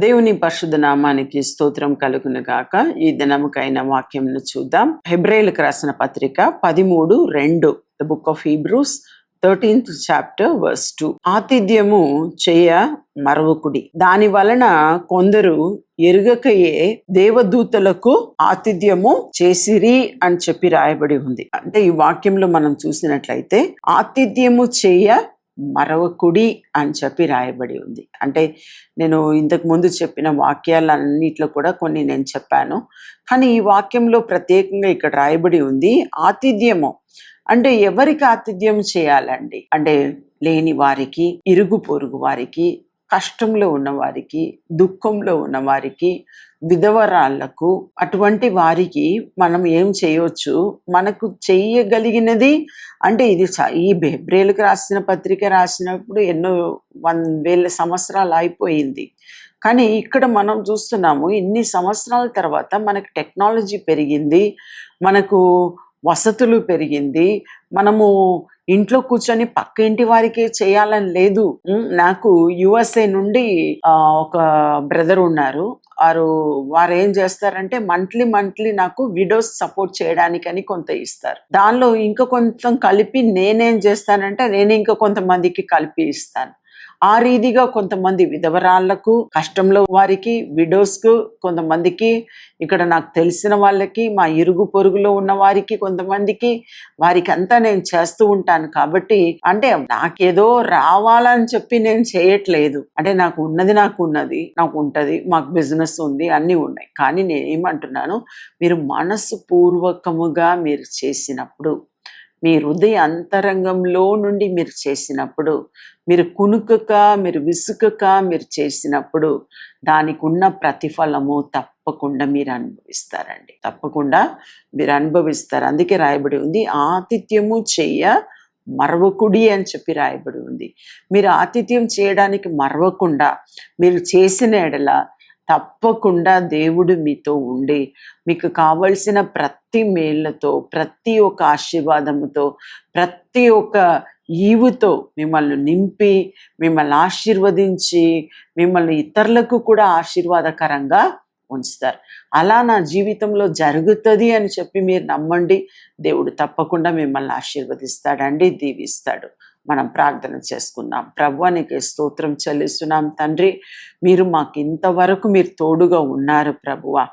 దేవుని పరిశుద్ధ నామానికి స్తోత్రం కలుగును గాక. ఈ దినముకైన వాక్యంను చూద్దాం. హెబ్రేయులకు రాసిన పత్రిక 13:2, the book of Hebrews 13th chapter verse 2. ఆతిథ్యము చేయ మరవకుడి, దాని వలన కొందరు ఎరుగకయే దేవదూతలకు ఆతిథ్యము చేసిరి అని చెప్పి రాయబడి ఉంది. అంటే ఈ వాక్యంలో మనం చూసినట్లయితే ఆతిథ్యము చేయ మరవకుడి అని చెప్పి రాయబడి ఉంది. అంటే నేను ఇంతకు ముందు చెప్పిన వాక్యాలన్నిట్లో కూడా కొన్ని నేను చెప్పాను, కానీ ఈ వాక్యంలో ప్రత్యేకంగా ఇక్కడ రాయబడి ఉంది ఆతిథ్యము. అంటే ఎవరికి ఆతిథ్యం చేయాలండి? అంటే లేని వారికి, ఇరుగు పొరుగు వారికి, కష్టంలో ఉన్నవారికి, దుఃఖంలో ఉన్నవారికి, విధవరాళ్లకు, అటువంటి వారికి మనం ఏం చేయవచ్చు? మనకు చేయగలిగినది అంటే ఇది ఈ హెబ్రేయులకు రాసిన పత్రిక రాసినప్పుడు ఎన్నో 1000 సంవత్సరాలు అయిపోయింది. కానీ ఇక్కడ మనం చూస్తున్నాము ఇన్ని సంవత్సరాల తర్వాత మనకు టెక్నాలజీ పెరిగింది, మనకు వసతులు పెరిగింది, మనము ఇంట్లో కూర్చొని పక్క ఇంటి వారికే చేయాలని లేదు. నాకు USA నుండి ఒక బ్రదర్ ఉన్నారు. వారు ఏం చేస్తారంటే మంత్లీ నాకు విడోస్ సపోర్ట్ చేయడానికని కొంత ఇస్తారు. దానిలో ఇంకా కొంత కలిపి నేనేం చేస్తానంటే నేను ఇంకా కొంతమందికి కలిపి ఇస్తాను. ఆ రీతిగా కొంతమంది విధవరాళ్లకు, కష్టంలో వారికి, విడోస్కు, కొంతమందికి ఇక్కడ నాకు తెలిసిన వాళ్ళకి, మా ఇరుగు పొరుగులో ఉన్న వారికి, కొంతమందికి, వారికి అంతా నేను చేస్తూ ఉంటాను. కాబట్టి అంటే నాకేదో రావాలని చెప్పి నేను చేయట్లేదు. అంటే నాకు ఉన్నది, నాకు ఉంటది, మాకు బిజినెస్ ఉంది, అన్నీ ఉన్నాయి. కానీ నేను ఏమంటున్నాను, మీరు మనసు పూర్వకముగా మీరు చేసినప్పుడు, మీ హృదయ అంతరంగంలో నుండి మీరు చేసినప్పుడు, మీరు కునుకక, మీరు విసుకక మీరు చేసినప్పుడు దానికి ఉన్న ప్రతిఫలము తప్పకుండా మీరు అనుభవిస్తారండి. తప్పకుండా మీరు అనుభవిస్తారు. అందుకే రాయబడి ఉంది ఆతిథ్యము చేయ మరవకుడి అని చెప్పి రాయబడి ఉంది. మీరు ఆతిథ్యం చేయడానికి మరవకుండా మీరు చేసిన ఎడల తప్పకుండా దేవుడు మీతో ఉండి మీకు కావలసిన ప్రతి మేళ్లతో, ప్రతి ఒక్క ఆశీర్వాదముతో, ప్రతి ఒక్క ఈవుతో మిమ్మల్ని నింపి, మిమ్మల్ని ఆశీర్వదించి, మిమ్మల్ని ఇతరులకు కూడా ఆశీర్వాదకరంగా ఉంచుతారు. అలా నా జీవితంలో జరుగుతుంది అని చెప్పి మీరు నమ్మండి. దేవుడు తప్పకుండా మిమ్మల్ని ఆశీర్వదిస్తాడండి, దీవిస్తాడు. మనం ప్రార్థన చేసుకుందాం. ప్రభువా, నీకే స్తోత్రం చెల్లిస్తున్నాం తండ్రి. మీరు మాకు ఇంతవరకు మీరు తోడుగా ఉన్నారు ప్రభువా.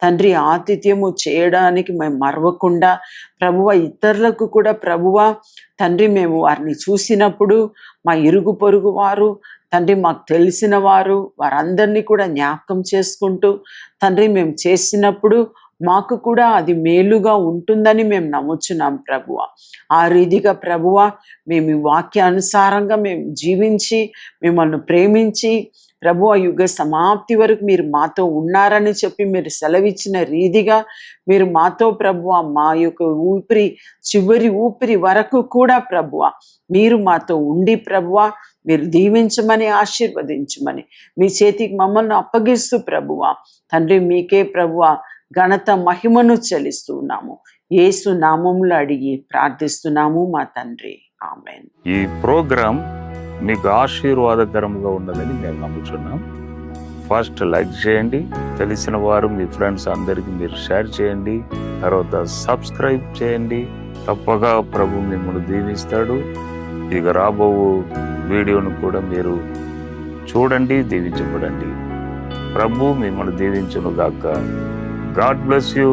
తండ్రి, ఆతిథ్యము చేయడానికి మేము మరవకుండా ప్రభువా, ఇతరులకు కూడా ప్రభువా తండ్రి, మేము వారిని చూసినప్పుడు మా ఇరుగు పొరుగు వారు తండ్రి, మాకు తెలిసిన వారు, వారందరినీ కూడా జ్ఞాపకం చేసుకుంటూ తండ్రి, మేము చేసినప్పుడు మాకు కూడా అది మేలుగా ఉంటుందని మేము నమ్ముచున్నాం ప్రభువ. ఆ రీతిగా ప్రభువ మేము ఈ వాక్యానుసారంగా మేము జీవించి మిమ్మల్ని ప్రేమించి ప్రభువ యుగ సమాప్తి వరకు మీరు మాతో ఉన్నారని చెప్పి మీరు సెలవిచ్చిన రీతిగా మీరు మాతో ప్రభువ మా యొక్క చివరి ఊపిరి వరకు కూడా ప్రభువ మీరు మాతో ఉండి ప్రభువ మీరు దీవించమని, ఆశీర్వదించమని మీ చేతికి మమ్మల్ని అప్పగిస్తూ ప్రభువ తండ్రి, మీకే ప్రభువ ఘనత మహిమను చెల్లిస్తూ ఉన్నాము. యేసు నామములో అడిగి ప్రార్థిస్తున్నాము మా తండ్రి, ఆమేన్. ఈ ప్రోగ్రాం మీకు ఆశీర్వాదకరంగా ఉన్నదని మేము నమ్ముతున్నాం. ఫస్ట్ లైక్ చేయండి, తెలిసిన వారు మీ ఫ్రెండ్స్ అందరికీ మీరు షేర్ చేయండి, తర్వాత సబ్స్క్రైబ్ చేయండి. తప్పగా ప్రభు మిమ్మల్ని దీవిస్తాడు. ఇక రాబో వీడియోను కూడా మీరు చూడండి, దీవించబడండి. ప్రభు మిమ్మల్ని దీవించును గాక. God bless you.